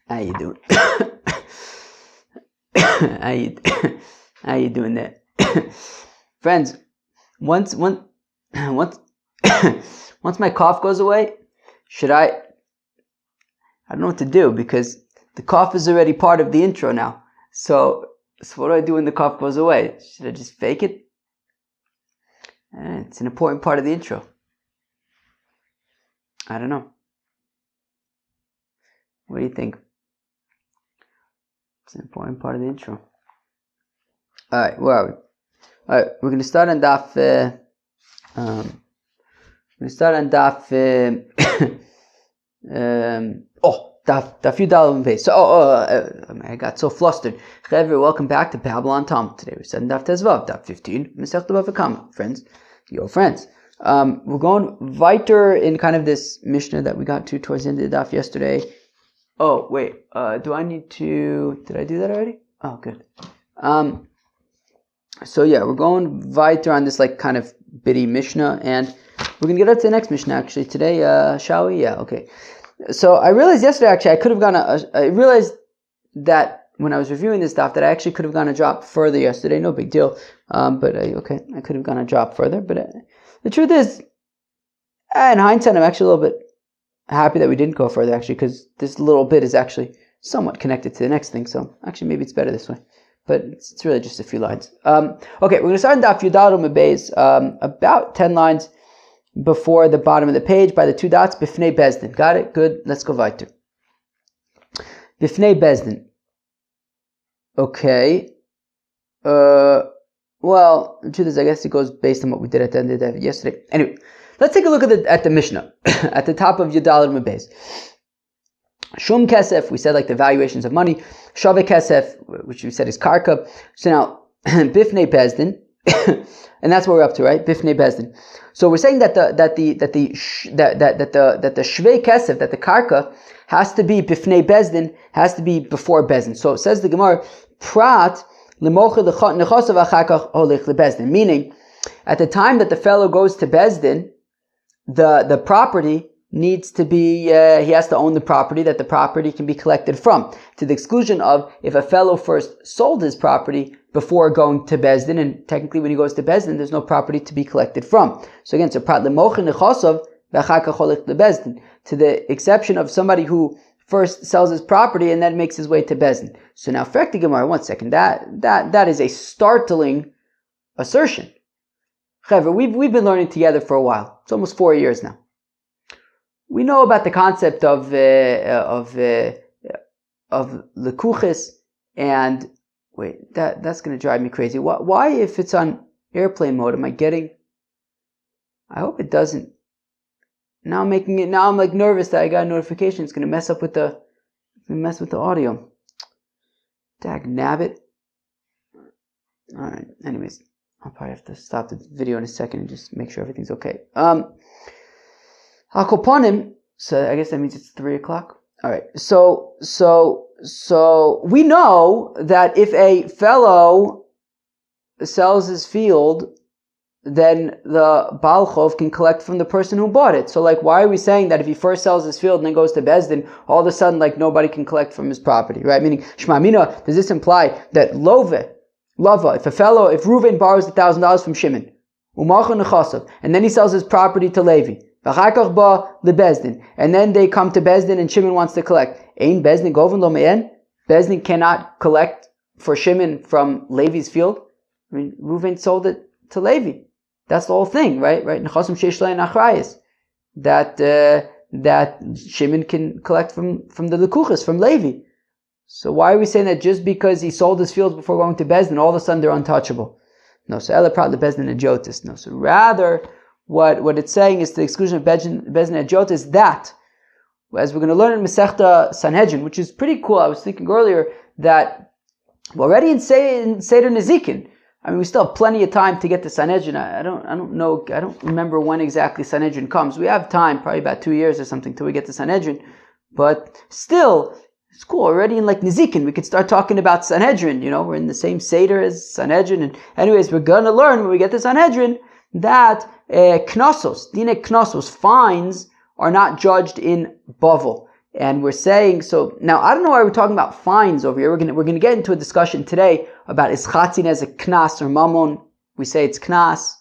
How you doing? How you doing there? Friends, once once my cough goes away, I don't know what to do, because the cough is already part of the intro now. So what do I do when the cough goes away? Should I just fake it? It's an important part of the intro. I don't know. What do you think? It's an important part of the intro. Alright, where are we? Alright, we're going to start on Daf. Daf Yudal Vase. So, I got so flustered. Chevre, welcome back to Babylon Talmud. Today we're studying Daf Tezvav, Daf 15, Masechta BavaKama. Friends, your friends. We're going weiter in kind of this Mishnah that we got to towards the end of the Daf yesterday. Oh, wait, do I need to, did I do that already? Oh, good. So yeah, we're going weiter on this like kind of bitty Mishnah, and we're going to get up to the next Mishnah actually today, shall we? Yeah, okay. So I realized yesterday actually I realized that when I was reviewing this stuff that I actually could have gone a drop further yesterday, no big deal, but I could have gone a drop further, but the truth is, in hindsight, I'm actually a little bit happy that we didn't go further actually, because this little bit is actually somewhat connected to the next thing, so actually maybe it's better this way. But it's really just a few lines. Okay, we're going to start in Daf Yudal Mebeis, about 10 lines before the bottom of the page by the two dots, Bifnei Bezdin. Got it? Good. Let's go weiter. Bifnei Bezdin. Okay. Well, the truth is, I guess it goes based on what we did at the end of the day yesterday. Anyway, let's take a look at the Mishnah at the top of Yudal Mebeis. Shum Kesef, we said like the valuations of money. Shave Kesef, which we said is Karka. So now, Bifnei Bezdin, and that's what we're up to, right? Bifnei Bezdin. So we're saying that the Shvei Kesef, that the Karka has to be Bifnei Bezdin, has to be before Bezdin. So it says the Gemara, Prat lemoche nechosav achakach holich lebezdin. Meaning, at the time that the fellow goes to Bezdin, the property needs to be, he has to own the property that the property can be collected from, to the exclusion of if a fellow first sold his property before going to Bezdin, and technically when he goes to Bezdin, there's no property to be collected from. So again, prat lemoche nechosav v'achakach holich lebezdin, to the exception of somebody who first sells his property and then makes his way to Bezdin. So now, Frekti Gemara, 1 second, that is a startling assertion. However, we've been learning together for a while. It's almost 4 years now. We know about the concept of lekuchis, and wait, that's going to drive me crazy. Why, if it's on airplane mode, am I getting? I hope it doesn't. Now I'm like nervous that I got a notification. It's going to mess with the audio. Dag nabbit. All right. Anyways, I'll probably have to stop the video in a second and just make sure everything's okay. Hakoponim. So I guess that means it's 3:00. All right. So we know that if a fellow sells his field, then the Baal Chov can collect from the person who bought it. So like, why are we saying that if he first sells his field and then goes to Bezdin, all of a sudden like nobody can collect from his property, right? Meaning, Shema Mina, does this imply that Lava, if Reuven borrows $1,000 from Shimon, and then he sells his property to Levi, and then they come to Bezdin and Shimon wants to collect. Ein Bezdin Goven Lo Me'en? Bezdin cannot collect for Shimon from Levi's field. I mean, Reuven sold it to Levi. That's the whole thing, right? That Shimon can collect from the lekuchas, from Levi. So why are we saying that just because he sold his fields before going to Bezdin, all of a sudden they're untouchable? No, so Ela Prat Bezdin Adjotis. No, so rather what it's saying is to the exclusion of Bezdin Adjotis, that, as we're going to learn in Masechta Sanhedrin, which is pretty cool. I was thinking earlier that already in Seder Nezikin, I mean, we still have plenty of time to get to Sanhedrin. I don't remember when exactly Sanhedrin comes. We have time, probably about 2 years or something till we get to Sanhedrin. But still, it's cool. Already in like Nezikin, we could start talking about Sanhedrin. You know, we're in the same Seder as Sanhedrin. And anyways, we're going to learn when we get to Sanhedrin that Knossos, Dine Knossos, fines are not judged in Bavel. And we're saying, so now I don't know why we're talking about fines over here. We're gonna get into a discussion today about is chatzin nezek knas or mamon. We say it's knas,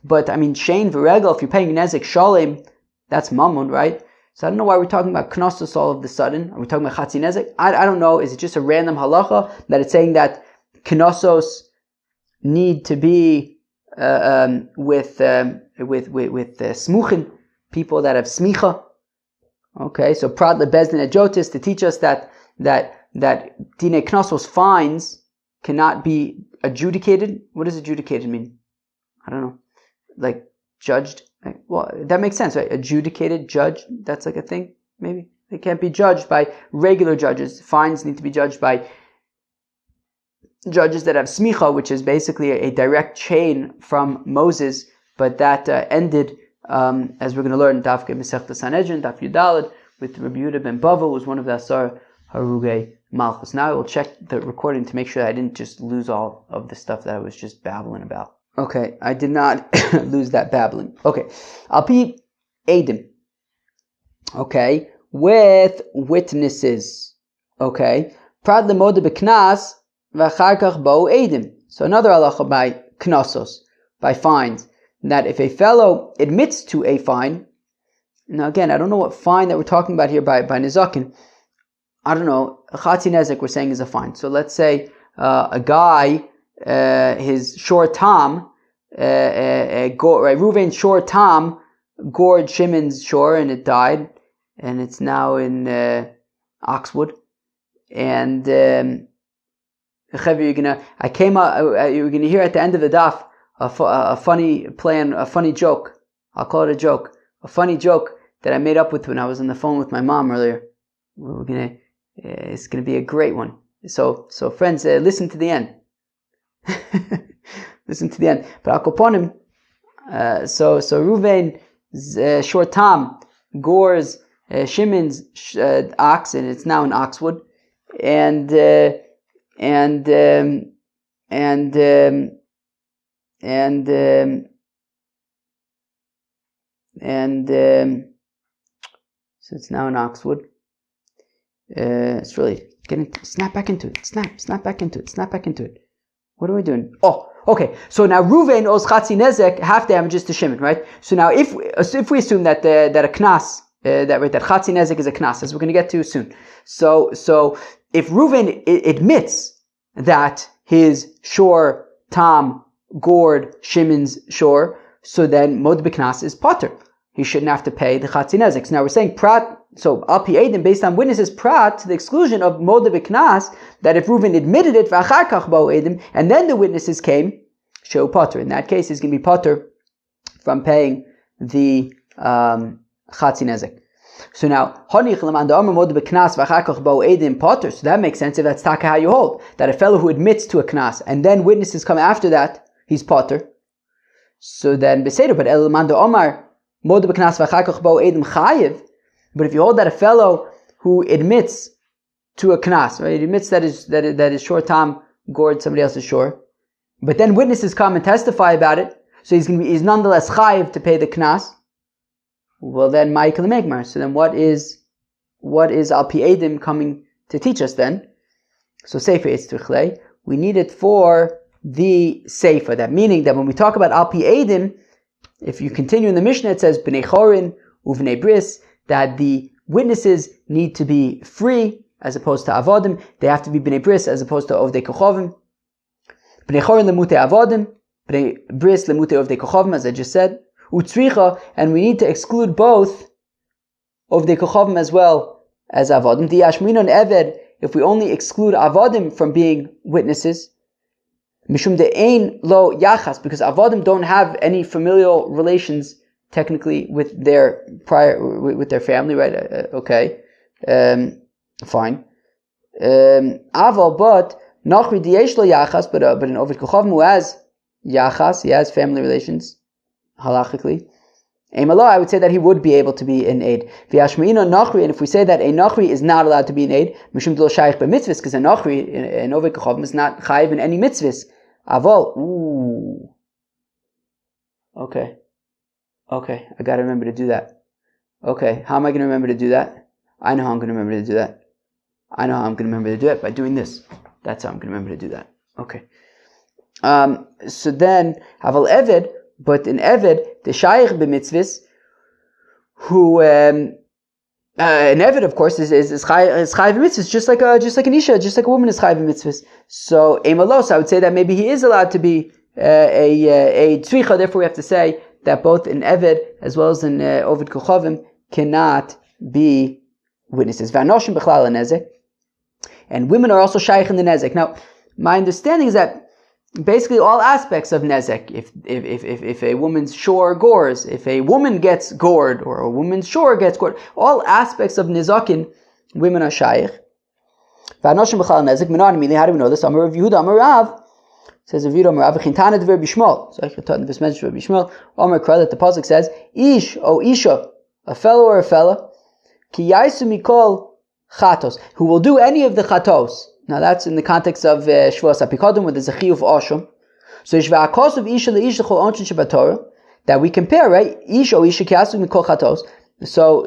but I mean shein v'regel. If you're paying nezek shalem, that's mamon, right? So I don't know why we're talking about knossos all of a sudden. Are we talking about chatzin nezek? I don't know. Is it just a random halacha that it's saying that knossos need to be with smuchin, people that have smicha? Okay, so prat lebezdin adjotis to teach us that dine knossos fines cannot be adjudicated. What does adjudicated mean? I don't know. Like judged. Well, that makes sense, right? Adjudicated, judged. That's like a thing. Maybe they can't be judged by regular judges. Fines need to be judged by judges that have smicha, which is basically a direct chain from Moses, but that ended. As we're going to learn, Daf Mesechta Sanhedrin, Daf Yudalad, with Rabbi Yehuda ben Bava, who was one of the Asar Harugei Malchus. Now I will check the recording to make sure that I didn't just lose all of the stuff that I was just babbling about. Okay, I did not lose that babbling. Okay, Alpi Edim. Okay, with witnesses. Okay, Prad lemode beknas v'acharkach bo Edim. So another halacha by knossos, by fines. That if a fellow admits to a fine, now again, I don't know what fine that we're talking about here by Nizakin. I don't know, Chatzi Nezek we're saying is a fine. So let's say a guy, his shor tam, Reuven's shor tam gored Shimon's shor and it died, and it's now in Oxwood. And you're gonna hear at the end of the daf a funny plan, a funny joke. I'll call it a joke. A funny joke that I made up with when I was on the phone with my mom earlier. It's gonna be a great one. So friends, listen to the end. Listen to the end. But Akoponim, so Reuven's short tam gores Shimon's ox, and it's now in Oxwood, and so it's now in Oxwood. It's really snap back into it. Snap back into it. What are we doing? Oh, okay. So now Reuven owes Chatzi Nezek half damages to Shimon, right? So now if we assume that a knas, that Chatzi Nezek is a knas, as we're going to get to soon. So if Reuven admits that his shor tam gored Shimon's shor, so then Mod B'Knas is potter. He shouldn't have to pay the Chatzi Nezek. So now we're saying prat, so Al Pi Eidim, based on witnesses, prat, to the exclusion of Mod B'Knas, that if Reuven admitted it, V'achar kach bo Eidim, and then the witnesses came, show potter. In that case, he's going to be potter from paying the Chatzi Nezek. So now, Honich L'man Da'amar Mod B'Knas V'achar kach bo Eidim potter. So that makes sense if that's taka how you hold. That a fellow who admits to a knas, and then witnesses come after that, he's potter. So then, Beseder, but El Mando Omar, Mod B'Knas V'achar Bo Edim Chayiv. But if you hold that a fellow who admits to a knas, right, he admits that his shor tam gored somebody else's shor, but then witnesses come and testify about it, so he's nonetheless chayiv to pay the knas. Well, then Ma'ikal Megmar. So then, what is Al Pi Edim coming to teach us then? So Sefer Yitztrichle, we need it for the Sefer, that meaning that when we talk about Al Pi Eidim, if you continue in the Mishnah, it says B'nei Chorin u'B'nei Bris, that the witnesses need to be free as opposed to Avodim. They have to be B'nei Bris as opposed to Ovdei Kochovim. B'nei Chorin lemutei Avodim, B'nei Bris lemutei Ovdei Kochovim, as I just said. U'Tzricha, and we need to exclude both Ovdei Kochovim as well as Avodim. Di Yashminon Eved, if we only exclude Avodim from being witnesses, Mishum de'ein lo yachas, because avodim don't have any familial relations technically with their family, right? Okay, fine. Aval, but nachri diyesh lo yachas, but an Oved Kochavim who has yachas, he has family relations halachically. Emalo, I would say that he would be able to be an aid. V'yashmeina nachri, and if we say that a nachri is not allowed to be an aid, mishum d'lo shaykh b'mitzvahs, because a nachri, an Oved Kochavim, is not chayiv in any mitzvahs. Aval, ooh. Okay, I gotta remember to do that. Okay, how am I going to remember to do that? I know how I'm going to remember to do that. I know how I'm going to remember to do it by doing this. That's how I'm going to remember to do that. Okay. So then, Haval Eved, but in Eved, the Shaykh b'mitzvahs, who an Eved, of course, is chayiv mitzvahs, just like an isha, just like a woman is chayiv mitzvahs. So emalos, I would say that maybe he is allowed to be a tzricha. Therefore, we have to say that both in Eved as well as in Ovid Kochavim cannot be witnesses. V'anoshim b'chlal nezek, and women are also shaykh in the nezek. Now, my understanding is that basically all aspects of nezek, if a woman's shore gores, if a woman gets gored, or a woman's shore gets gored, all aspects of nizakin, women are shaykh. V'anoshim b'chlal nezek, minarmili, how do we know this? Amar Rav Yehuda, Amar Rav, says Rav Yehuda, Amar Rav, Chintana d'ver b'shmol. So I can tell in this message of b'shmol, Amar Kra, that the pasuk says, Ish, o isha, a fellow or a fella, ki yaisu mikol chatos, who will do any of the chatos. Now that's in the context of Shvuas HaPikadon, where there's a chiyuv oshum. So Yishva'akos of Isha le'Isha chol onshin shebatorah, that we compare, right? Isha o Isha kiasu mikol chatos. So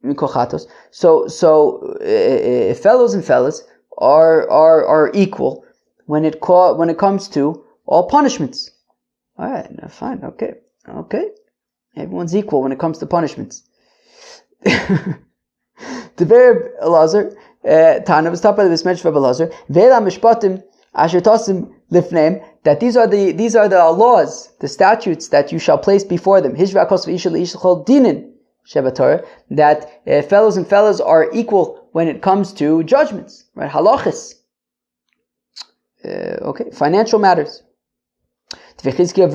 mikol chatos. So fellows and fellas are equal when it comes to all punishments. All right, now fine, okay. Everyone's equal when it comes to punishments. The verb Elazar, Tana was taught by this mention of Elazar. Ve'ela mishpatim asher tosim lifneim, that these are the laws, the statutes that you shall place before them. Hishva'akos v'isha le'isha chol dinin shebatorah, that fellows and fellas are equal when it comes to judgments, right? Halachis. Okay, financial matters. V'chizkiya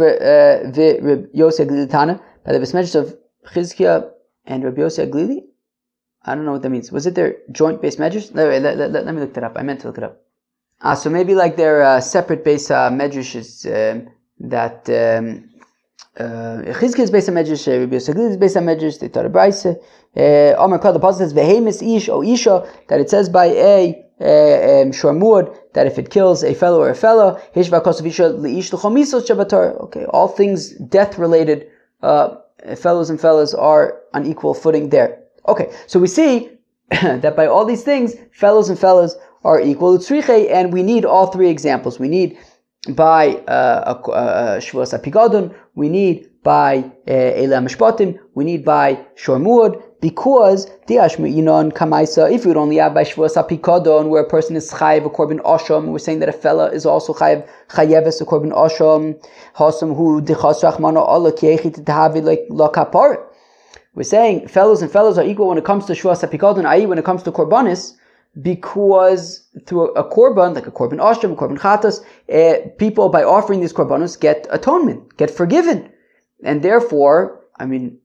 v'Yosei Glili Tana, by the mention of Chizkiya and Rabbi Yosei Glili. I don't know what that means. Was it their joint base medrash? Let me look that up. I meant to look it up. So maybe like their separate base medrashes that Chizkiya's base medrash, Rabbi Yosei Glili's base medrash, they taught a brayse. Omer Kol, the pasuk says vehemis ish o isha, that it says by a shormud, that if it kills a fellow or a fellow, hishva'akos isha leish l'chomisos shebatorah. Okay, all things death related, fellows and fellas are on equal footing there. Okay, so we see that by all these things, fellows and fellas are equal. And we need all three examples. We need by Shvuas HaPikadon, we need by Eila Mishpatim, we need by Shormud, because if we would only have by Shvuas HaPikadon, where a person is chayiv a korban osham, we're saying that a fella is also chayeves a korban osham, hasam hu dechas rachmano Allah kiechit tehavi like la kapar. We're saying fellows and fellows are equal when it comes to Shvuas HaPikadon, i.e. when it comes to korbanis, because through a korban, like a korban ashram, a korban chatas, people by offering these korbanos get atonement, get forgiven. And therefore, women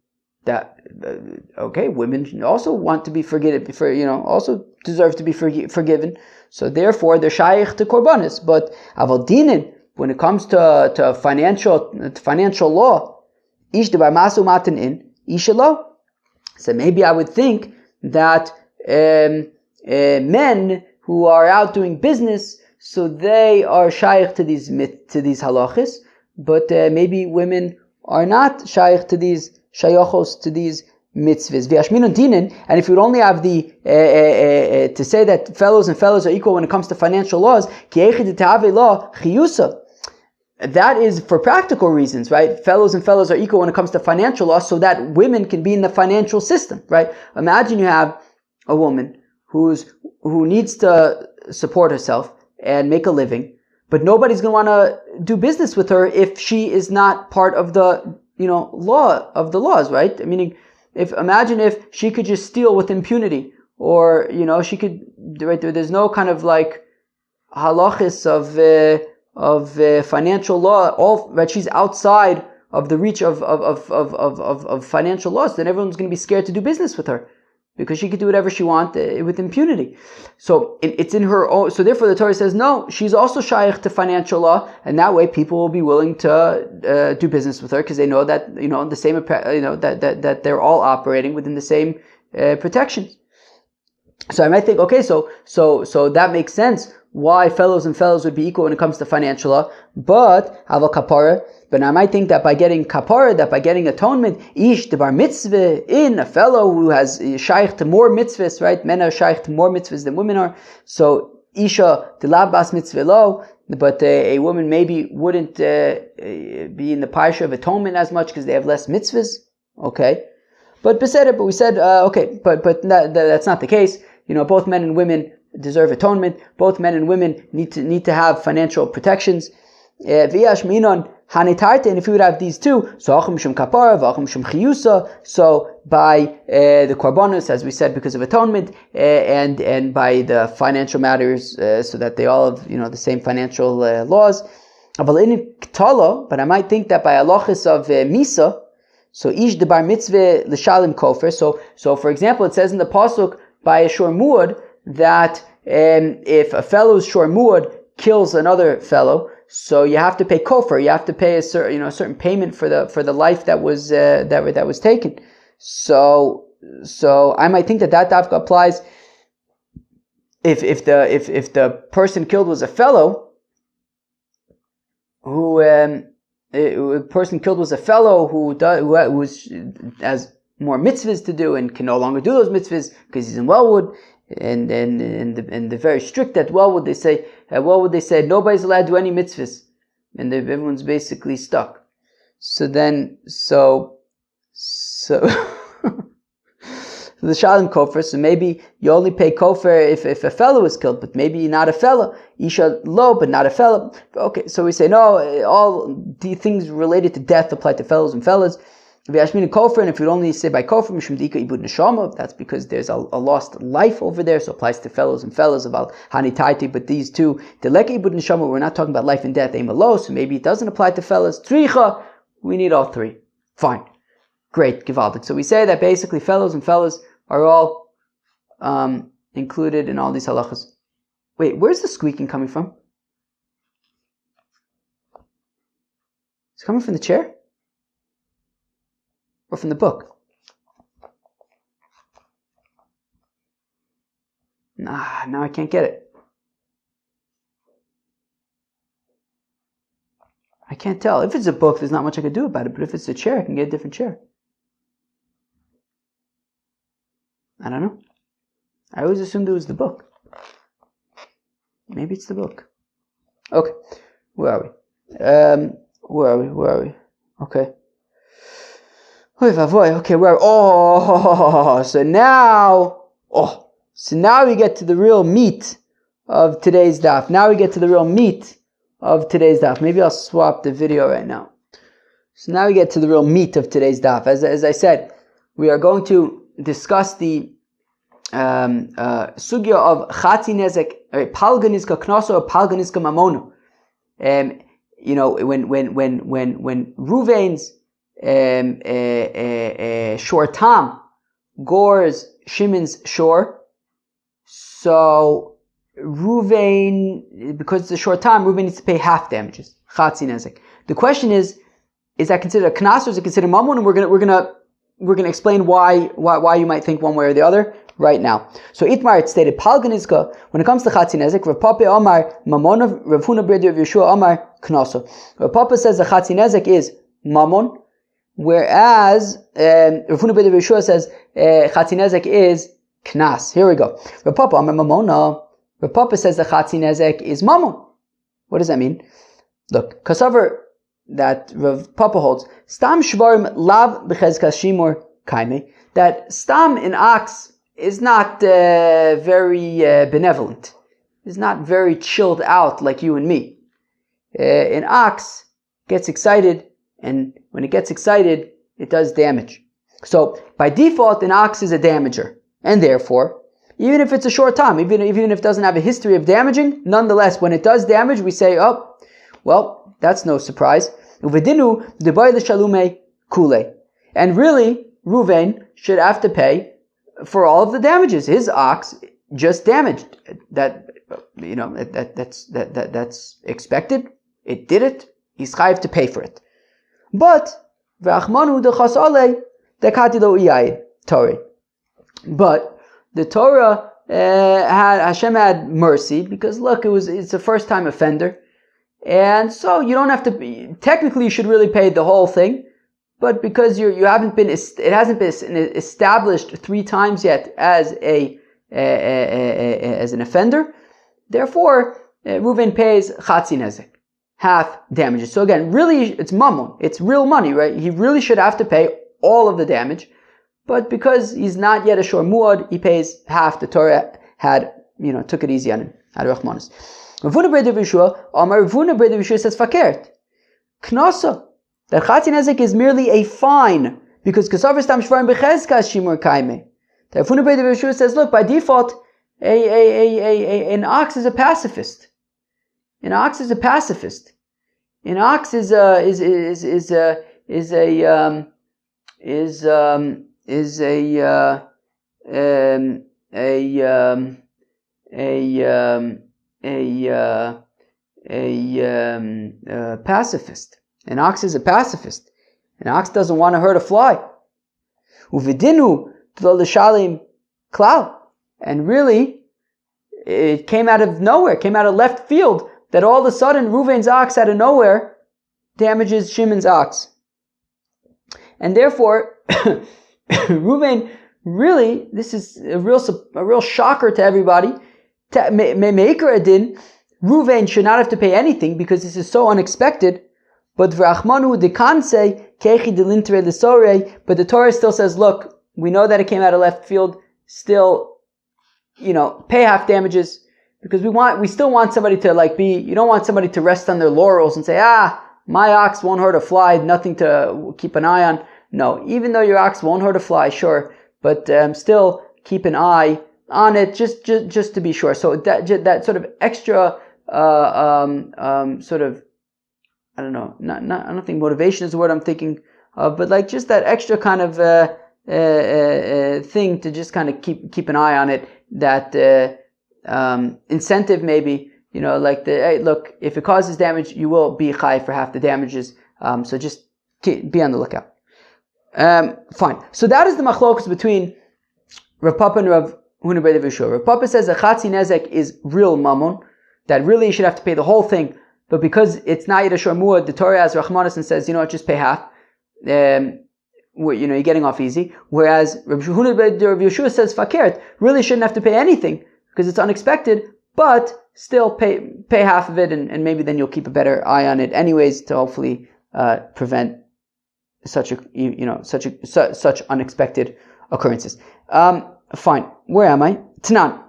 also want to be forgiven, also deserve to be forgiven. So therefore, they're shaykh to korbanis. But aval dinin, when it comes to financial law, ish debar masu matan in, Ishalo. So maybe I would think that men who are out doing business, so they are shaykh to these halachis, but maybe women are not shaykh to these shayachos, to these mitzvahs. V'yashminun dinin, and if you would only have the to say that fellows and fellows are equal when it comes to financial laws, ki echid tehavei law chiyusa. That is for practical reasons, right? Fellows and fellows are equal when it comes to financial law, so that women can be in the financial system, right? Imagine you have a woman who needs to support herself and make a living, but nobody's going to want to do business with her if she is not part of the, law of the laws, right? Meaning, imagine if she could just steal with impunity, or she could, right? There's no kind of like halachis of financial law, all right, she's outside of the reach of financial laws, then everyone's going to be scared to do business with her because she could do whatever she wants with impunity. So it's in her own. So therefore, the Torah says no, she's also shaykh to financial law, and that way people will be willing to do business with her because they know that the same that they're all operating within the same protections. So I might think, okay, so that makes sense. why fellows and fellows would be equal when it comes to financial law, but aval kapara. But I might think that by getting kapara, that by getting atonement, ish the bar mitzvah in a fellow who has shaykh to more mitzvahs, right? Men are shaykh to more mitzvahs than women are. So isha the lab bas mitzvah lo, but a woman maybe wouldn't be in the parsha of atonement as much because they have less mitzvahs. Okay, but we said, okay, but that's not the case. Both men and women deserve atonement. Both men and women need to have financial protections. And if we would have these two, so by the korbanos, as we said, because of atonement, and by the financial matters, so that they all have the same financial laws. But I might think that by halachas of misa, so ish de bar mitzvah l'shalim kofer. So for example, it says in the pasuk by a shor muad that if a fellow's shor muad kills another fellow, so you have to pay kofar. You have to pay a certain payment for the life that was that was taken. So I might think that dafka applies if the person killed was a fellow who has more mitzvahs to do and can no longer do those mitzvahs because he's in Wellwood. And the very strict at Wellwood, they say nobody's allowed to do any mitzvahs, and everyone's basically stuck. So the shalim kofar. So maybe you only pay kofar if a fellow is killed, but maybe not a fellow. Isha lo, but not a fellow. Okay, so we say no. All the things related to death apply to fellows and fellas. And if you only say by kofar, mishum dika ibud neshama, that's because there's a lost life over there, so it applies to fellows and fellas about hanitaiti. But these two, the leka ibud neshama, we're not talking about life and death, emalo, so maybe it doesn't apply to fellas. Tricha, we need all three. Fine, great, givaldik. So we say that basically fellows and fellas are all included in all these halachas. Wait, where's the squeaking coming from? It's coming from the chair? Or from the book? Now I can't get it. I can't tell. If it's a book, there's not much I can do about it, but if it's a chair, I can get a different chair. I don't know. I always assumed it was the book. Maybe it's the book. Okay. Where are we? Okay. Okay, so now we get to the real meat of today's daf. Maybe I'll swap the video right now. So now we get to the real meat of today's daf. As I said, we are going to discuss the sugya of chati nezek, palganiska knaso or palganiska mamonu. When Ruvain's shor tam gores Shimon's shor, so Ruvain, because it's a short time, Ruvain needs to pay half damages. Chatzi nezek. The question is that considered a knas or is it considered mammon? And we're gonna explain why you might think one way or the other right now. So Itmar, it stated palganizka when it comes to chatzi nezek. Rav Papa Omar mamon, Rav Huna Breder of Yeshua Omar knaso. Rav Papa says the chatzi nezek is mammon, whereas Rav Huna Breder of Yeshua says chatzi nezek is knas. Here we go. Rav Papa Omar mamona. Rav Papa says the chatzi nezek is mammon. What does that mean? Look, kasavar that Rav Papa holds, stam shvarim lav b'chezkas shimur kaime, that stam in ox is not very benevolent, is not very chilled out like you and me. An ox gets excited, and when it gets excited, it does damage. So by default, an ox is a damager, and therefore, even if it's a short time, even if it doesn't have a history of damaging, nonetheless, when it does damage, we say, oh, well, that's no surprise. And really, Ruvain should have to pay for all of the damages. His ox just damaged. That's expected. It did it. He's chayav to pay for it. But the Torah Hashem had mercy because look, it's a first time offender, and so you don't have to. Technically, you should really pay the whole thing, but because it hasn't been established 3 times yet as as an offender, therefore Reuven pays chatzi nezek, half damages. So again, really, it's mammon, it's real money, right? He really should have to pay all of the damage. But because he's not yet a shor muad, he pays half. The Torah took it easy on him. Had Rachmanis. Ravuna Breda Vishua, Amar Ravuna Breda Vishua says fakert. Knasa. That Chatzi Nezek is merely a fine. Because Kasavar Stam Shvarim Bechezkas Shimur Kaime. The Ravuna Breda Vishua says, look, by default, an ox is a pacifist. An ox is a pacifist. An ox is a pacifist. An ox is a pacifist. An ox doesn't want to hurt a fly. Uvidinu l'shalim klal. And really, it came out of nowhere, came out of left field, that all of a sudden Reuven's ox out of nowhere damages Shimon's ox. And therefore, Reuven, really, this is a real shocker to everybody. Me'ikar adin, Reuven should not have to pay anything because this is so unexpected. But v'rachmanu dekanse kechi delintre lesore. But the Torah still says, look, we know that it came out of left field. Still, pay half damages because we still want somebody to you don't want somebody to rest on their laurels and say, my ox won't hurt a fly, nothing to keep an eye on. No, even though your ox won't hurt a fly, sure, but still keep an eye on it, just to be sure. So that sort of extra, sort of, I don't know, I don't think motivation is the word I'm thinking of, but just that extra kind of thing to just kind of keep an eye on it. That incentive, maybe, hey, look, if it causes damage, you will be chai for half the damages. So just be on the lookout. Fine. So that is the machlokus between Rav Papa and Rav Huna Breda Vishua. Rav Papa says that chatzi nezek is real mammon, that really you should have to pay the whole thing, but because it's not yet a shor muad, the Torah has Rachmanis and says, just pay half. You're getting off easy. Whereas Rav Huna Breda Vishua says fakert, really shouldn't have to pay anything because it's unexpected, but still pay half of it, and maybe then you'll keep a better eye on it anyways to hopefully prevent such unexpected occurrences. Fine. Where am I? Tanan.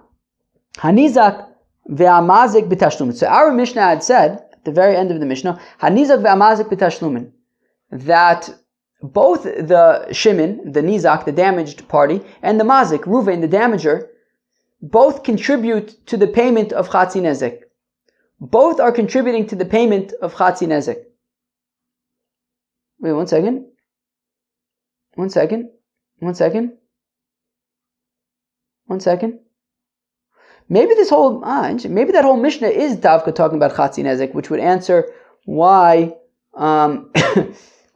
Hanizak ve'amazik b'tashlumin. So our Mishnah had said at the very end of the Mishnah, Hanizak ve'amazik b'tashlumin, that both the Shimon, the Nizak, the damaged party, and the Mazik, Reuven, the damager, both contribute to the payment of Chatzi Nezek. Both are contributing to the payment of Chatzi Nezek. Wait, one second. Maybe that whole Mishnah is Davka talking about Chatzi Nezek, which would answer why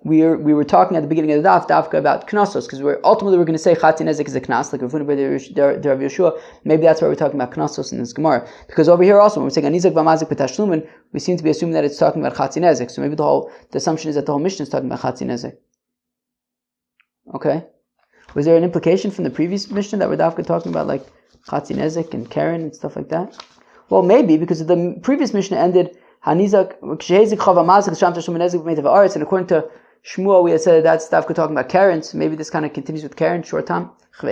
we were talking at the beginning of the Davka about Knossos, because we're going to say Chatzi Nezek is a Knas, like Rav Yeshua. Maybe that's why we're talking about Knossos in this Gemara. Because over here also, when we're saying Anizak v'amazik b'tashlumin, we seem to be assuming that it's talking about Chatzi Nezek. So maybe the assumption is that the whole Mishnah is talking about Chatzi Nezek. Okay. Was there an implication from the previous Mishnah that we're Davka talking about like Chatzi Nezek and Karen and stuff like that? Well, maybe, because the previous Mishnah ended Hanizak Kshezik Chavamazik Sham Tashlumin Nezek B'Meitav Haaretz, and according to Shmuel, we had said that's Davka talking about Karen, so maybe this kind of continues with Karen, short time. So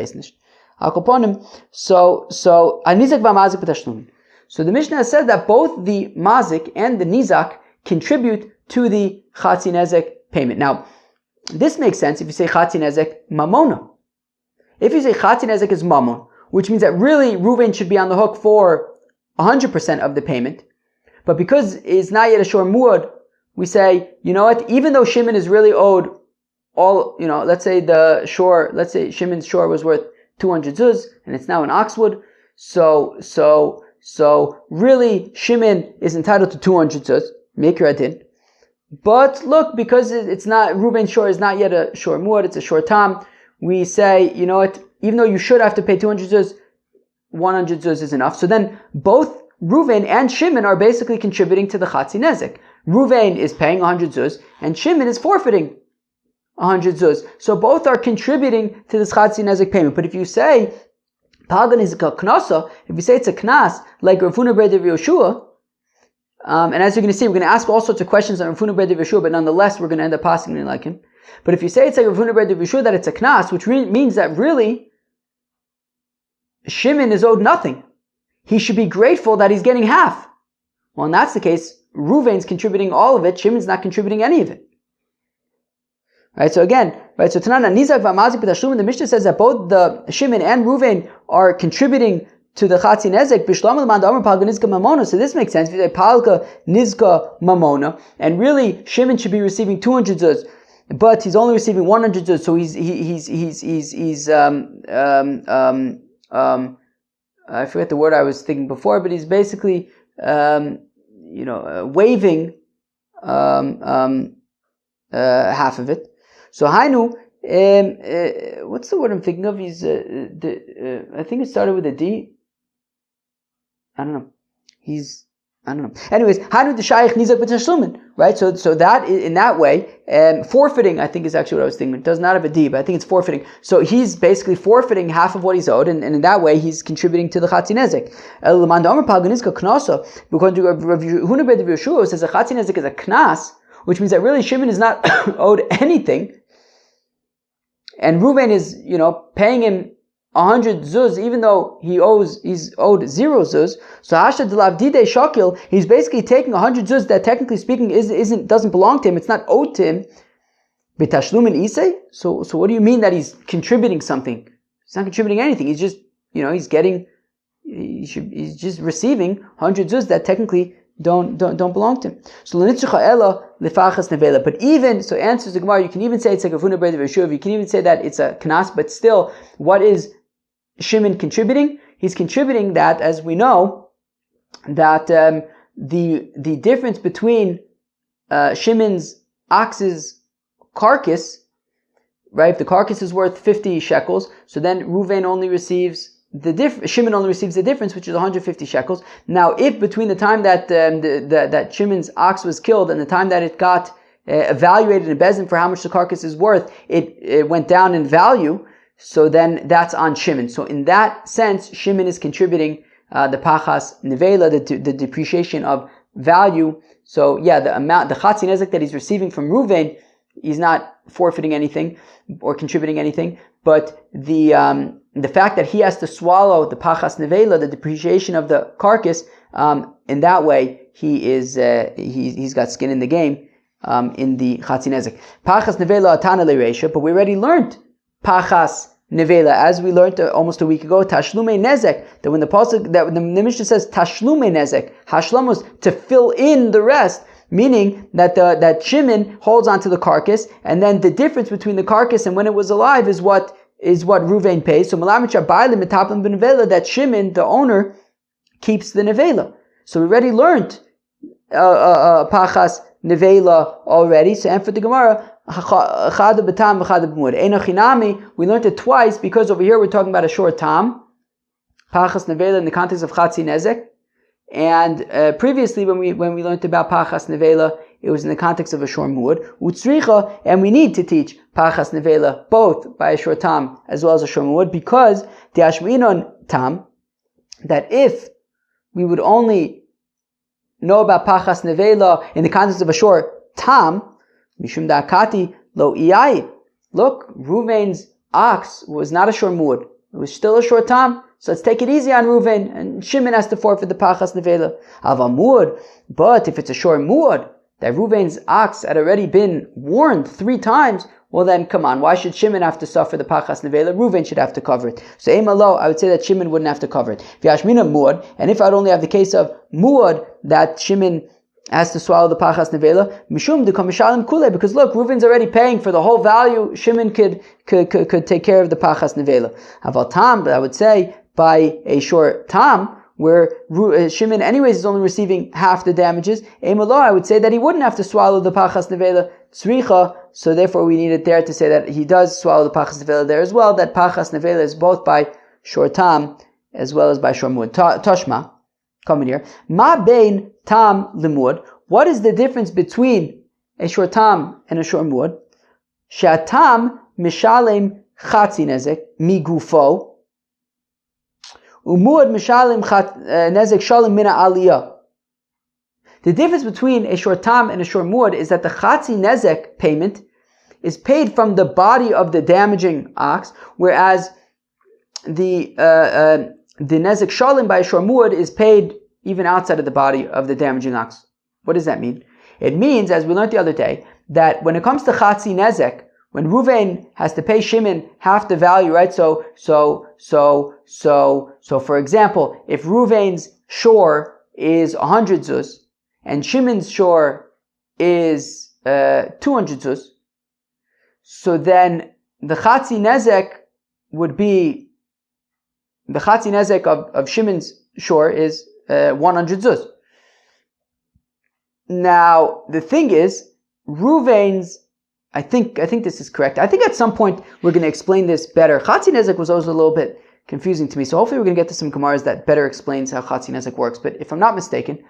Anizak v'amazik b'tashlumin. So the Mishnah has said that both the Mazik and the Nizak contribute to the Chatzi Nezek payment. Now, this makes sense if you say Chatzi Nezek mamona. If you say Chatzi Nezek is mammon, which means that really Reuven should be on the hook for 100% of the payment, but because it's not yet a shor muad, we say, you know what, even though Shimon is really owed all, let's say Shimon's shore was worth 200 zuz, and it's now an oxwood, so really Shimon is entitled to 200 zuz, make your adin. But look, because it's not, Reuven's shore is not yet a shor muad, it's a shor tam, we say, you know what, even though you should have to pay 200 zuz, 100 zuz is enough. So then both Ruvain and Shimon are basically contributing to the Chatzi Nezek. Ruvain is paying 100 zuz, and Shimon is forfeiting 100 zuz. So both are contributing to this Chatzi Nezek payment. But if you say, Pagan is a knasa, if you say it's a knas, like Rav Huna bar Yoshua, and as you're going to see, we're going to ask all sorts of questions on Rav Huna bar Yoshua, but nonetheless, we're going to end up passing like him. But if you say it's like Rav Huna bar Yoshua, that it's a knas, which means that really, Shimon is owed nothing. He should be grateful that he's getting half. Well, and that's the case, Ruvain's contributing all of it, Shimon's not contributing any of it. Right, so again, right, so Tanana Nizak v'Amazik b'Tashlumin, the Mishnah says that both the Shimon and Ruvain are contributing to the Chatzi Nezek. B'Shlam l'man da'amar palga nizka mamona. So this makes sense. If you say palga nizka mamona, and really Shimon should be receiving 200 zuz, but he's only receiving 100 zuz. So I forget the word I was thinking before, but he's basically waiving half of it. So Hainu, what's the word I'm thinking of? He's I think it started with a D. I don't know. Anyways, Hainu d'shayich nizak b'tashlumin, right? So that in that way, forfeiting, I think is actually what I was thinking. It does not have a D, but I think it's forfeiting. So he's basically forfeiting half of what he's owed, and in that way he's contributing to the Chatzi Nezek. L'man da'amar palga nizka knasa, because Rav Huna bar Yoshua says a Chatzi Nezek is a knas, which means that really Shimon is not owed anything, and Ruvain is, paying him 100 zuz, even though he's owed 0 zuz. So Hasha Delavdide Shakil, he's basically taking 100 zuz that technically speaking doesn't belong to him. It's not owed to him. B'tashlumin isay. So what do you mean that he's contributing something? He's not contributing anything. He's just, he's just receiving 100 zuz that technically don't belong to him. So but even, so answers the Gemara, you can even say it's like a Rav Huna bar Yoshua, you can even say that it's a knas, but still, what is Shimon contributing? He's contributing that, as we know, that the difference between Shimon's ox's carcass, right? If the carcass is worth 50 shekels, so then Ruvain only receives Shimon only receives the difference, which is 150 shekels. Now, if between the time that that Shimon's ox was killed and the time that it got evaluated in Bezin for how much the carcass is worth, it went down in value, so then that's on Shimon. So in that sense, Shimon is contributing the pachas nevela, the depreciation of value. So yeah, the Chatzi Nezek that he's receiving from Ruvain, he's not forfeiting anything or contributing anything, but the fact that he has to swallow the pachas nevela, the depreciation of the carcass, in that way he's got skin in the game in the Chatzi Nezek. Pachas nevela atana lereisha, but we already learned pachas nevela, as we learned almost a week ago, tashlume nezek, that when the Mishnah says tashlume nezek, hashlam was to fill in the rest, meaning that Shimon holds onto the carcass, and then the difference between the carcass and when it was alive is what Ruvain pays. So that Shimon, the owner, keeps the nevela. So we already learned pachas nevela already. So and for the Gemara, we learned it twice because over here we're talking about a short tam, pachas nevela in the context of Chatzi Nezek. And previously, when we learned about pachas nevela, it was in the context of a shor muad utzricha, and we need to teach pachas nevela both by a shor tam as well as a shor muad, because the ashminon tam, that if we would only know about pachas nevela in the context of a shor tam, mishum da'akati lo iyai. Look, Ruvain's ox was not a shor muad; it was still a shor tam. So let's take it easy on Ruvain, and Shimon has to forfeit the pachas nevela. Avamud, but if it's a shor muad, that Ruvain's ox had already been warned 3 times, well then, come on, why should Shimon have to suffer the pachas nevela? Ruvain should have to cover it. So Eimalo, I would say that Shimon wouldn't have to cover it. V'yashmina muad, and if I'd only have the case of muad, that Shimon has to swallow the pachas nevela, mishum de kamishalim kule, because look, Ruvain's already paying for the whole value. Shimon could take care of the pachas nevela. Aval tam, but I would say by a shor tam, where Shimon anyways is only receiving half the damages, Eimalo, I would say that he wouldn't have to swallow the pachas nevela tzricha, so therefore we need it there to say that he does swallow the pachas nevela there as well, that pachas nevela is both by shor tam as well as by shor muad. Toshma, coming here. Ma bein tam limud. What is the difference between a shor tam and a shor muad? Shatam mishalem chatzi nezek migufo. Umuad mishalem nezek shalem mina aliyah. The difference between a shor tam and a shor muad is that the chatzi nezek payment is paid from the body of the damaging ox, whereas the nezek shalem by a shor muad is paid even outside of the body of the damaging ox. What does that mean? It means, as we learned the other day, that when it comes to chatzi nezek, when Ruvain has to pay Shimon half the value, right? So for example, if Ruvain's shor is 100 zuz and Shimon's shor is 200 zuz, so then the chatzi nezek would be, the chatzi nezek of Shimon's shor is 100 zuz. Now, the thing is, Ruvain's, I think this is correct. I think at some point we're going to explain this better. Chatzi nezek was always a little bit confusing to me, so hopefully we're going to get to some Gemaras that better explains how chatzi nezek works. But if I'm not mistaken,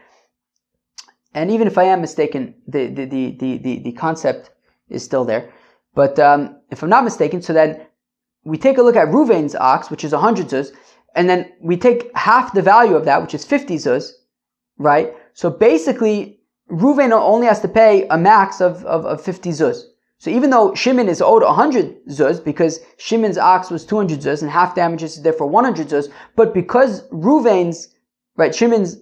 and even if I am mistaken, the concept is still there. But if I'm not mistaken, so then we take a look at Ruvain's ox, which is 100 zuz, and then we take half the value of that, which is 50 zuz, right? So basically, Ruvain only has to pay a max of 50 zuz. So even though Shimon is owed 100 zuz, because Shimon's ox was 200 zuz, and half damages is therefore 100 zuz, but because Ruvain's, right, Shimon's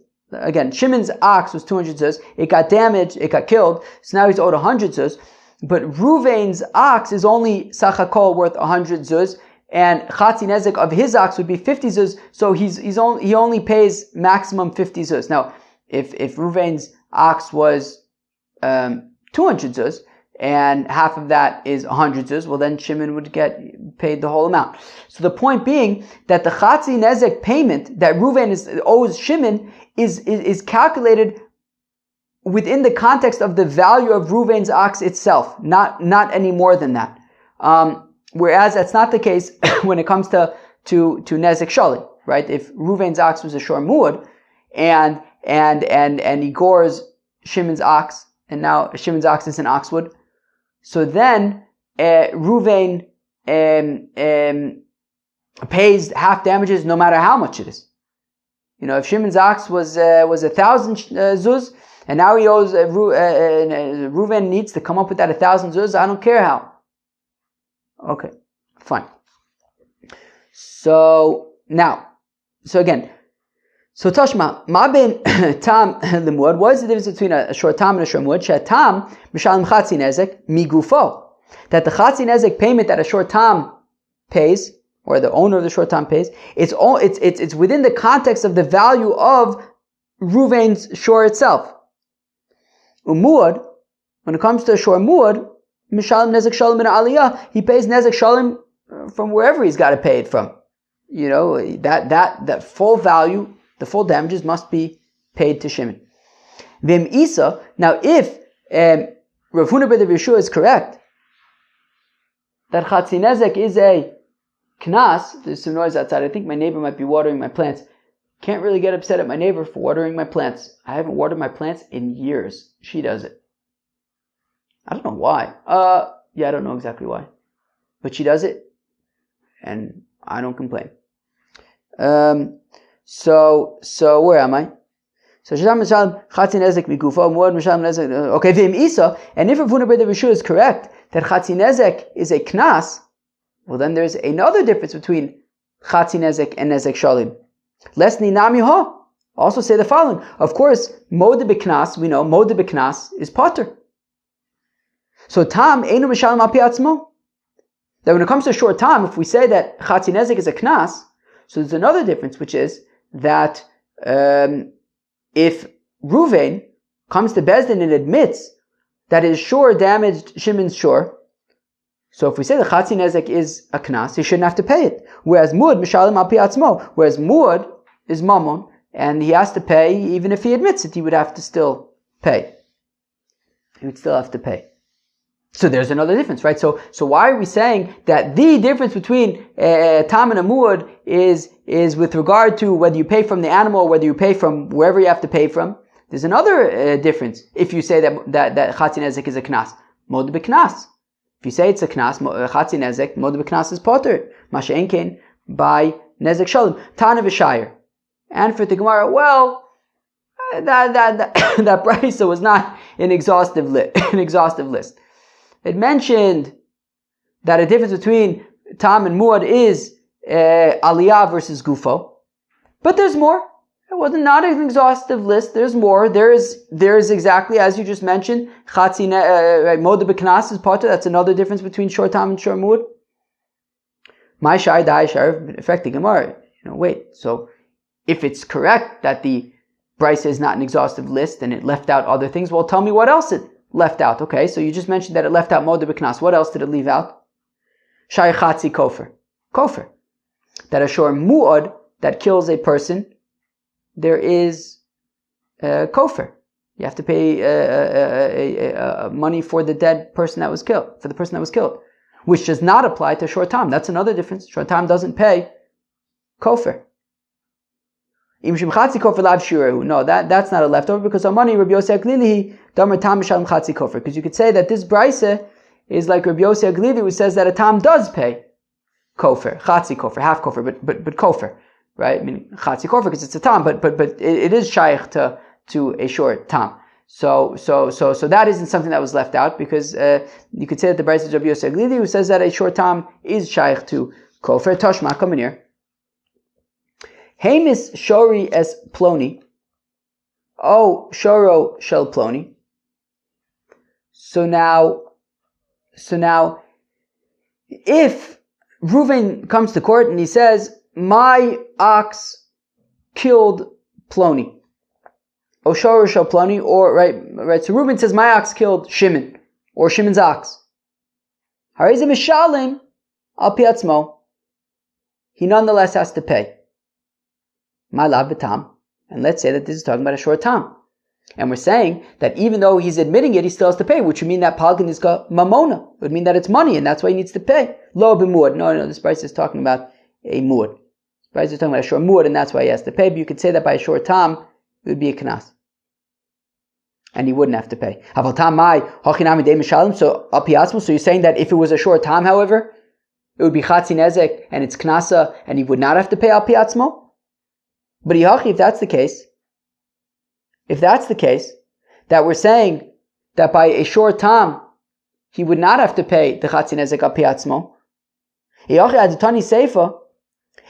ox was 200 zuz, it got damaged, it got killed, so now he's owed 100 zuz, but Ruvain's ox is only sachakol worth 100 zuz, and chatzi nezek of his ox would be 50 zuz, so he only pays maximum 50 zuz. Now, if Ruvain's ox was 200 zuz, and half of that is 100 zuz, well then Shimon would get paid the whole amount. So the point being that the chatzi nezek payment that Ruvain owes Shimon is calculated within the context of the value of Ruvain's ox itself, not any more than that. Whereas that's not the case when it comes to nezek shalim, right? If Ruvain's ox was a shor muad, and he gores Shimon's ox, and now Shimon's ox is an oxwood, so then Ruvain pays half damages no matter how much it is. You know, if Shimon's ox was 1,000 zuz, and now he owes Ruvain needs to come up with that 1,000 zuz, I don't care how. Okay, fine. So Tashma, ma ben tam limud. What is the difference between a short tam and a short muad? Shatam mishalim chatzi nezek migufo. That the chatzi nezek payment that a short tam pays, or the owner of the short tam pays, it's within the context of the value of Ruvain's shor itself. Umuad, when it comes to a shor muad, mishalim nezek shalim min aliyah, he pays nezek shalim from wherever he's got to pay it from. You know, that full value, the full damages must be paid to Shimon. Vim Isa. Now, if Rav Huna ben Yeshua is correct that chatzi nezek is a knas, there's some noise outside. I think my neighbor might be watering my plants. Can't really get upset at my neighbor for watering my plants. I haven't watered my plants in years. She does it. I don't know why. I don't know exactly why, but she does it, and I don't complain. So where am I? So Shisham Mishal Chatzi Nezek Migufa Muad Mishal Nezek. Okay, Vim Isa. And if Rav Huna ben Yeshua is correct that Chatzi Nezek is a knas, well then there's another difference between Chatzi Nezek and Nezek Shalim. Lesni Nami Ha. Also say the following. Of course, Mode B'Knas, we know Mode B'Knas is Potter. So Tam Einu Mishalim Api Atzmo. That when it comes to short time, if we say that Chatzi Nezek is a knas, so there's another difference, which is that if Ruvain comes to Bezdin and admits that his shor damaged Shimon's shor, so if we say the Chatzi Nezek is a knas, he shouldn't have to pay it. Whereas Muad Mishalim Api Atzmo, whereas Muad is Mammon, and he has to pay, even if he admits it, he would have to still pay. He would still have to pay. So there's another difference, right? So why are we saying that the difference between tam and a muad is with regard to whether you pay from the animal or whether you pay from wherever you have to pay from? There's another difference if you say that chatzi nezek is a knas. Mod b'knas. If you say it's a knas, chatzi nezek, mod b'knas is potter. Masha enkein by nezek shalom. Tana v'shayir. And for the Gemara, well, that brisa was not an exhaustive list. It mentioned that a difference between tam and muad is aliyah versus gufo, but there's more. It wasn't not an exhaustive list. There's more. There's exactly as you just mentioned. Chatzi moda b'knas is potter. That's another difference between short tam and short muad. My shai dai shai affecting Gemara. Wait. So if it's correct that the brisa is not an exhaustive list and it left out other things, well, tell me what else it left out. Okay, so you just mentioned that it left out moda b'knas. What else did it leave out? Shai chatzi kofer. Kofer. That a shor muad that kills a person, there is kofer. You have to pay money for the dead person that was killed, for the person that was killed, which does not apply to shor tam. That's another difference. Shor tam doesn't pay kofer. No, that's not a leftover because our money, Rabbi Yossi Aglili, Damar Tam Mishalem Chatzi Kofer. Because you could say that this brisa is like Rabbi Yossi Aglili, who says that a tam does pay kofer, Chatzi Kofer, half kofer, but kofer, right? I mean Chatzi Kofer because it's a tam, but it is shaykh to a short tam. So that isn't something that was left out because you could say that the brisa is Rabbi Yossi Aglili, who says that a short tam is shaykh to kofer. Toshma, come in here. Hamis shori es ploni. Oh, shoro shel ploni. So now, if Reuven comes to court and he says, my ox killed ploni. Oh, shoro shel ploni, or right. So Reuven says, my ox killed Shimon, or Shimon's ox. Harizim mishalim al piatzmo. He nonetheless has to pay. My lav b'tam, and let's say that this is talking about a short tam, and we're saying that even though he's admitting it, he still has to pay, which would mean that palgan is got mamona. It would mean that it's money, and that's why he needs to pay. Lo b'muad. No, this price is talking about a muad. This price is talking about a short muad, and that's why he has to pay. But you could say that by a short tam, it would be a knas, and he wouldn't have to pay. So you're saying that if it was a short tam, however, it would be chatzi nezek, and it's knasa, and he would not have to pay al piatzmo. But if that's the case, that we're saying that by a short tam, he would not have to pay the chatzi nezek al piatzmo. Aditani seifa,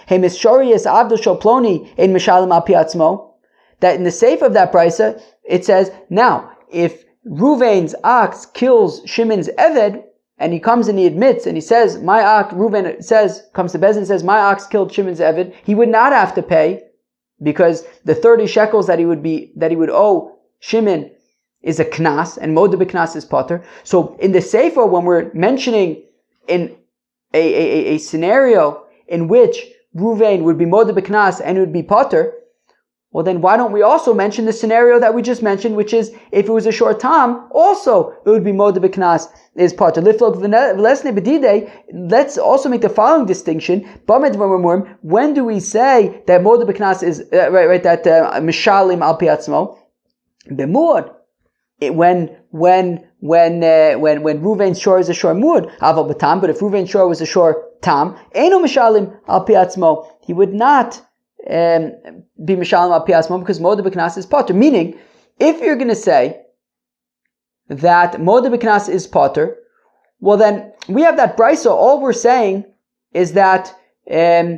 he mishorius avdo shel ploni ein mishalim al piatzmo. That in the seifa of that brisa, it says, now, if Reuven's ox kills Shimon's eved, and he comes and he admits, and he says, my ox, Reuven comes to Bezin and says, my ox killed Shimon's eved, he would not have to pay, because the 30 shekels that he would owe Shimon is a knas, and moda b'knas is potter. So in the sefer, when we're mentioning in a scenario in which Reuven would be moda b'knas and it would be potter, well then why don't we also mention the scenario that we just mentioned, which is if it was a short tam, also it would be moda b'knas is potter. Let's also make the following distinction. When do we say that moda b'knas is that mishalim al piatzmo? B'muad. When Reuven's shor is a shor muad, aval b'tam. But if Reuven's shor was a shor tam, eino mishalim al piatzmo, he would not be mishalim al piatzmo because moda b'knas is potter. Meaning, if you're going to say that moda b'knas is potter, well then we have that brisa. All we're saying is that he is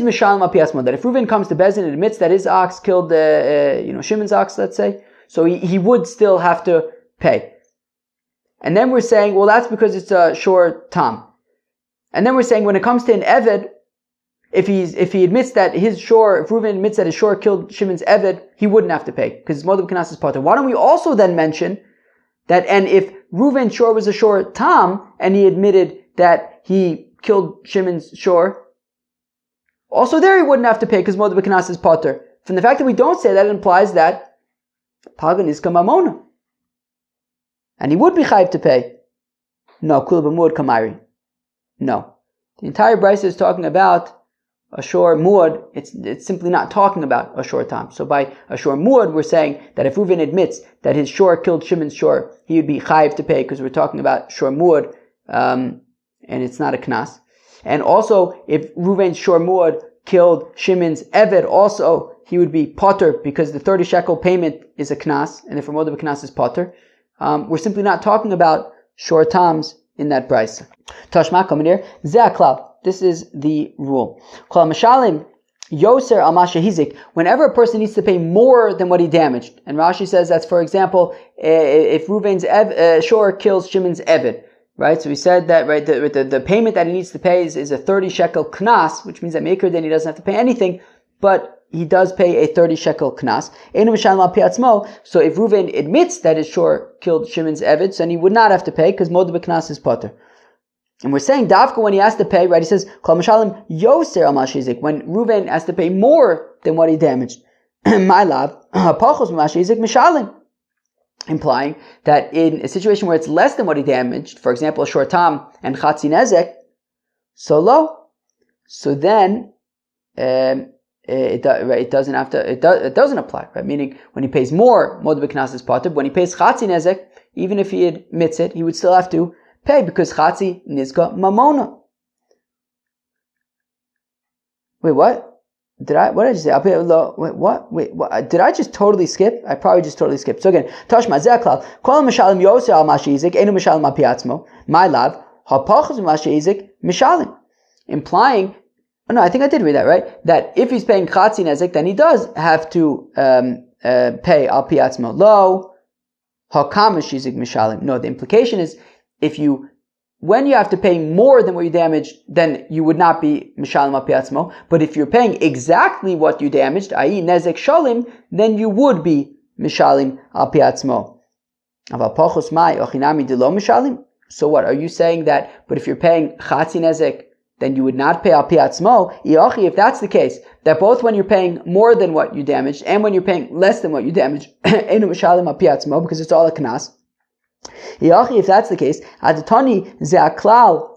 mishalim al piatzmo. That if Reuven comes to Bezin and admits that his ox killed Shimon's ox, let's say, so he would still have to pay. And then we're saying, well, that's because it's a shor tam. And then we're saying when it comes to an eved, if he admits that if Reuven admits that his shor killed Shimon's eved, he wouldn't have to pay because moda b'knas is potter. Why don't we also then mention that? And if Reuven's shor was a shor tam and he admitted that he killed Shimon's shor, also there he wouldn't have to pay because moda b'knas is potter. From the fact that we don't say that, it implies that pagan is kamamona. and he would be chayiv to pay. No, kula b'muad kamari. No. The entire brisa is talking about Ashur Muad. It's simply not talking about Ashur Tam. So by Ashur Muad, we're saying that if Reuven admits that his shor killed Shimon's shor, he would be chayiv to pay because we're talking about Shor Muad, and it's not a knas. And also, if Reuven's shor Muad killed Shimon's Eved, also he would be potter because the 30 shekel payment is a knas, and if a moed b'knas is potter. We're simply not talking about shor tams in that brisa. Tashma Kamanir, Ze'aklav. This is the rule. Kol Mashalim Yoser al Mashahizik. Whenever a person needs to pay more than what he damaged, and Rashi says that's, for example, if Reuven's shor kills Shimon's Eved, right? So we said that, right, the payment that he needs to pay is a 30 shekel knas, which means that Maker then he doesn't have to pay anything, but he does pay a 30 shekel knas. So if Reuven admits that his shor killed Shimon's Eved, then he would not have to pay because Modeh b'knas is potter. And we're saying Davka when he has to pay, right? He says Kol Mashalim Yoser al Mashizik, when Reuven has to pay more than what he damaged. My love, Pachos Mashizik Mishalim, implying that in a situation where it's less than what he damaged, for example, a shor tam and chatzi nezek, so low, so then it doesn't apply, right? Meaning when he pays more, Modeh b'knas is potter. When he pays chatzi nezek, even if he admits it, he would still have to pay because chatzi nizka mamona. Wait, what? What did I say? Wait, what? Did I just totally skip? I probably just totally skipped. So again, Tashma Zeklal, Kol Mishalim Yoser al Mashizik, Enu Mishalim al Piatzmo, my love, Hapachos Mashizik, Mishalim. Implying, oh no, I think I did read that, right? That if he's paying Chatzi Nezek, then he does have to pay al Piatzmo. Lo, Hakam Mashizik Mishalim. No, the implication is, when you have to pay more than what you damaged, then you would not be mishalim al piatzmo. But if you're paying exactly what you damaged, i.e. nezek shalim, then you would be mishalim al piatzmo. So what, are you saying that, but if you're paying chatzi nezek, then you would not pay al piatzmo? If that's the case, that both when you're paying more than what you damaged, and when you're paying less than what you damaged, enu mishalim al piatzmo, because it's all a knas. If that's the case, Adatani Ze'aklal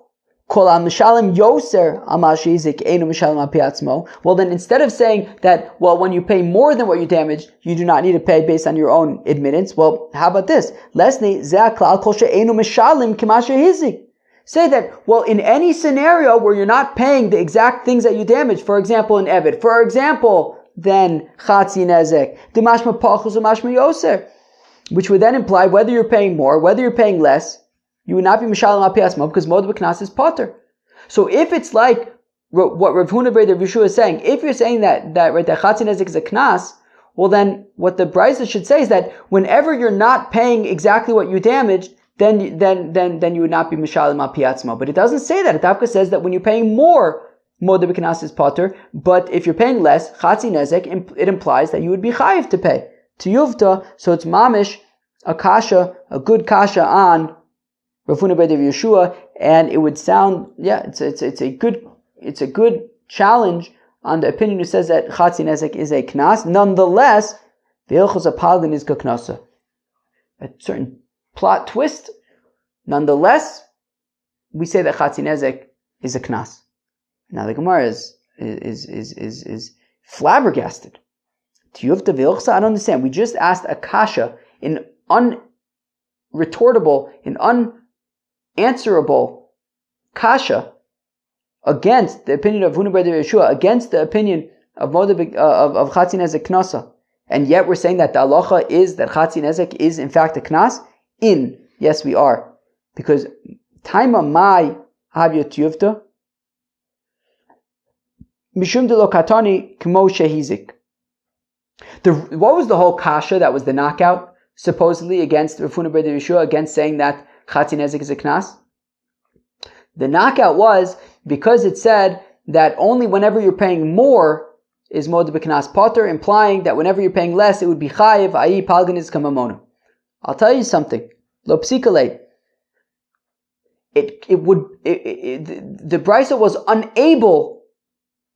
Kol Mishalim Yoser Amashizik Einu Mishalim Apiatzmo. Well, then instead of saying that, well, when you pay more than what you damaged, you do not need to pay based on your own admittance. Well, how about this? Lesni Ze'aklal Kol She'einu Mishalim Kimashahizik. Say that, well, in any scenario where you're not paying the exact things that you damaged, for example, in Eved, for example, then Chatzi Nezek, Dimashma Pachus Umashma Yoser. Which would then imply whether you're paying more, whether you're paying less, you would not be mishalim al piasmo because Modeh b'knas is potter. So if it's like what Rav Huna Bar Rav Yeshua is saying, if you're saying that chatzi nezek is a knas, well then what the brisa should say is that whenever you're not paying exactly what you damaged, then you would not be mishalim al piasmo. But it doesn't say that. It Davka says that when you're paying more, Modeh b'knas is potter. But if you're paying less, chatzi nezek, it implies that you would be chayiv to pay. To Yuvta, so it's mamish, a good kasha on Rav Huna Bar Rav Yeshua, and it would sound, it's a good challenge on the opinion who says that Chatzi Nezek is a knas. Nonetheless, the Ilchos Apalgan is kaknasa. A certain plot twist. Nonetheless, we say that Chatzi Nezek is a knas. Now the Gemara is flabbergasted. I don't understand. We just asked a kasha in unretortable, in unanswerable kasha against the opinion of Huna Bar Rav Yeshua, against the opinion of Chatzi Nezek Knasa. And yet we're saying that the halacha is that Chatzi Nezek is in fact a knas? Yes, we are. Because Taima Mai Havyot Yuvta Mishum de lo katani kmo shehizik. What was the whole kasha that was the knockout, supposedly against Rav Huna Bar Rav Yeshua, against saying that Chatzi Nezek is a knas? The knockout was because it said that only whenever you're paying more is Modeh b'knas potter, implying that whenever you're paying less, it would be chayiv, i.e. palgan is kamamona. I'll tell you something. Lo psikalei. The Brisa was unable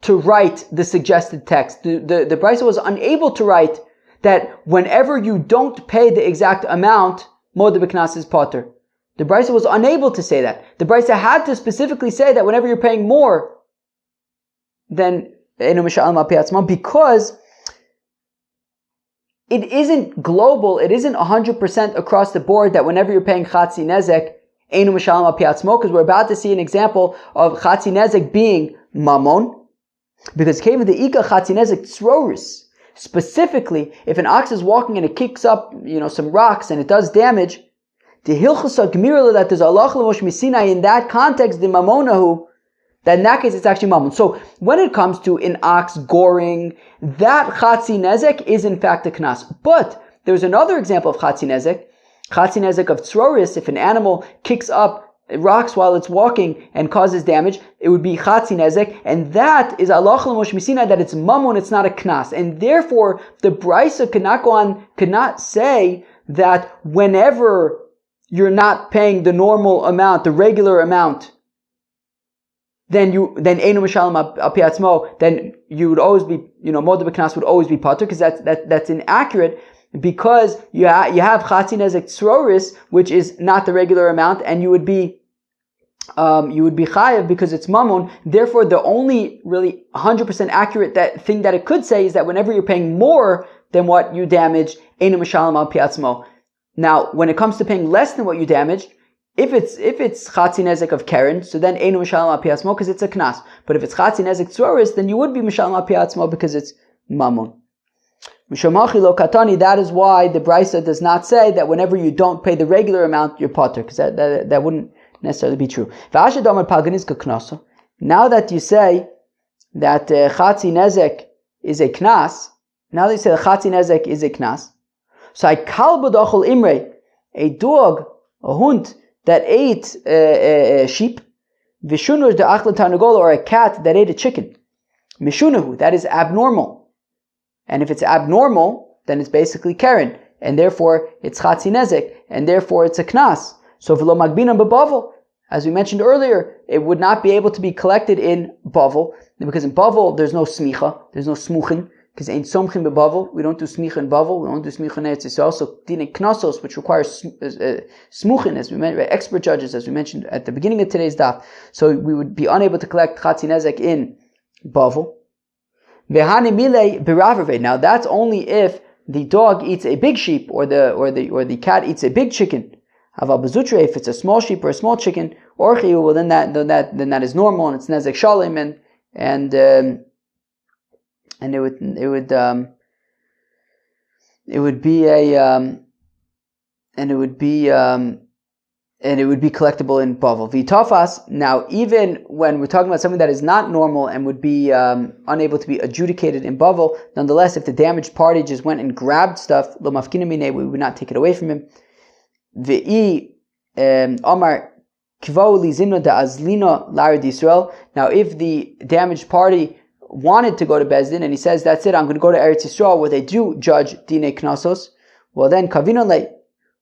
to write the suggested text. The Brisa was unable to write that whenever you don't pay the exact amount, Moed b'knas is potter. The Brisa was unable to say that. The Brisa had to specifically say that whenever you're paying more than einu mishalem al pi atzmo, because it isn't global, it isn't 100% across the board that whenever you're paying chatzi nezek, einu mishalem al pi atzmo, because we're about to see an example of chatzi nezek being mamon, because came the ika chatzi nezek tzroris. Specifically, if an ox is walking and it kicks up, some rocks and it does damage, the hilchasa gmirla that there's Allah l'mosh misinai in that context, the mamonahu, that in that case it's actually mamon. So when it comes to an ox goring, that chatzi nezek is in fact a knas. But there's another example of chatzi nezek of tzroris. If an animal kicks up rocks while it's walking and causes damage, it would be chatzi nezek, and that is Allah l'mosh misinai, that it's mamon, it's not a knas. And therefore, the Brisa could not say that whenever you're not paying the normal amount, the regular amount, then einu mishalem al pi atzmo, then you would always be, moed b'knas would always be potter, because that's inaccurate, because you have chatzi nezek tzroris, which is not the regular amount, and you would be chayav because it's mamon. Therefore, the only really 100% accurate thing that it could say is that whenever you're paying more than what you damaged, einu mishalem al pi atzmo. Now, when it comes to paying less than what you damaged, if it's chatzi nezek of keren, so then einu mishalem al pi atzmo because it's a knas. But if it's chatzi nezek tzroris, then you would be mishalem al pi atzmo because it's mamon. Mishamachi lo katani. That is why the Brisa does not say that whenever you don't pay the regular amount, you're potter, because that wouldn't necessarily be true. Now that you say that chatzi nezek is a knas, now that you say that chatzi nezek is a knas, so I kalba dochel imre, a dog, a hund that ate a sheep, vishunur de achla tarnagol, or a cat that ate a chicken, mishunahu, that is abnormal. And if it's abnormal, then it's basically keren, and therefore it's chatzi nezek, and therefore it's a knas. So v'lo magbinam b'bavel, as we mentioned earlier, it would not be able to be collected in bavel, because in bavel there's no smicha, there's no smuchin, because ain't somchim b'bavel, we don't do smicha in bavel, we don't do smicha in Eretz Yisrael. So din knasos, which requires smuchin, as we mentioned, expert judges, as we mentioned at the beginning of today's daf. So we would be unable to collect chatzi nezek in bavel. Now that's only if the dog eats a big sheep or the cat eats a big chicken. If it's a small sheep or a small chicken, well then that is normal and it's nezek shalim and it would be collectible in bavel. V'tafas. Now, even when we're talking about something that is not normal and would be unable to be adjudicated in bavel, nonetheless, if the damaged party just went and grabbed stuff, lo mafkina minei, we would not take it away from him. V'i Omar kvo li zimna da azlino larid Yisrael. Now, if the damaged party wanted to go to Bezdin and he says, that's it, I'm going to go to Eretz Yisrael where they do judge Dine Knasos, well then, Kavino le,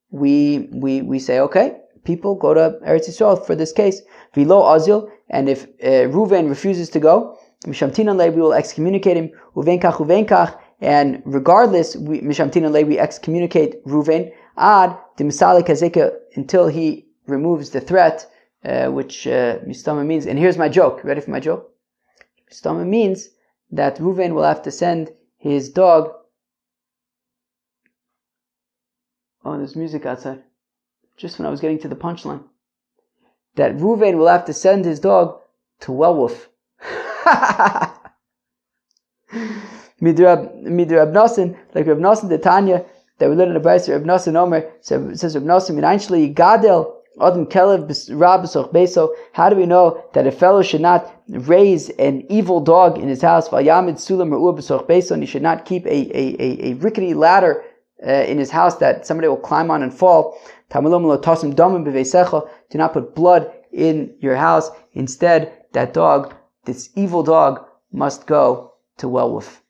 we say, okay, people go to Eretz Yisrael for this case. Vilo Azil, and if Reuven refuses to go, Mishamtina le, we will excommunicate him, uvenkach, and regardless, Mishamtina le, we excommunicate Reuven, ad dimsale kazeka, until he removes the threat, which Mistama means, and here's my joke, ready for my joke? Mistama means that Reuven will have to send his dog. Oh, there's music outside. Just when I was getting to the punchline. That Reuven will have to send his dog to Wellwolf. Midrab Nosin, like Reb Nosin the Tanya, that we learned in the Brisa, Reb Nosin Omer, says Reb Nosin, Minayinshli Gadel, Adam Kelev Rabasoch Beso. How do we know that a fellow should not raise an evil dog in his house? Vayamid Sulam Re'ua Besoch Beso, and he should not keep a rickety ladder in his house that somebody will climb on and fall. Do not put blood in your house. Instead, that dog, this evil dog, must go to Wellwolf.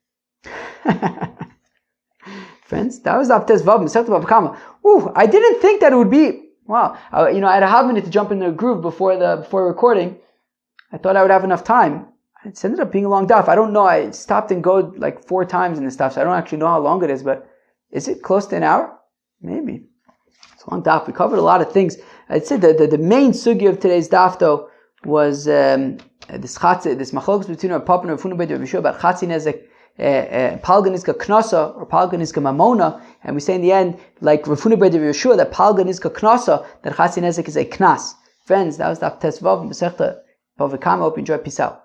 Friends, that was Avtes Vav, Masechet BavaKama. I didn't think that it would be. Wow, I had a half minute to jump in the groove before recording. I thought I would have enough time. It ended up being a long daf. I don't know. I stopped and go like 4 times in this stuff, so I don't actually know how long it is. But is it close to an hour? Maybe. It's long daf. We covered a lot of things. I'd say the main sugi of today's daf though was this machlokes between our Papa and Rav Huna ben Yeshua about chatzi nezek, palgan iska knasa or palgan iska mamona, and we say in the end, like Rav Huna ben Yeshua, that palgan iska knasa, that chatzi nezek is a knas. Friends, that was daf tesvav and Masechta BavaKama. Hope you enjoy. Peace out.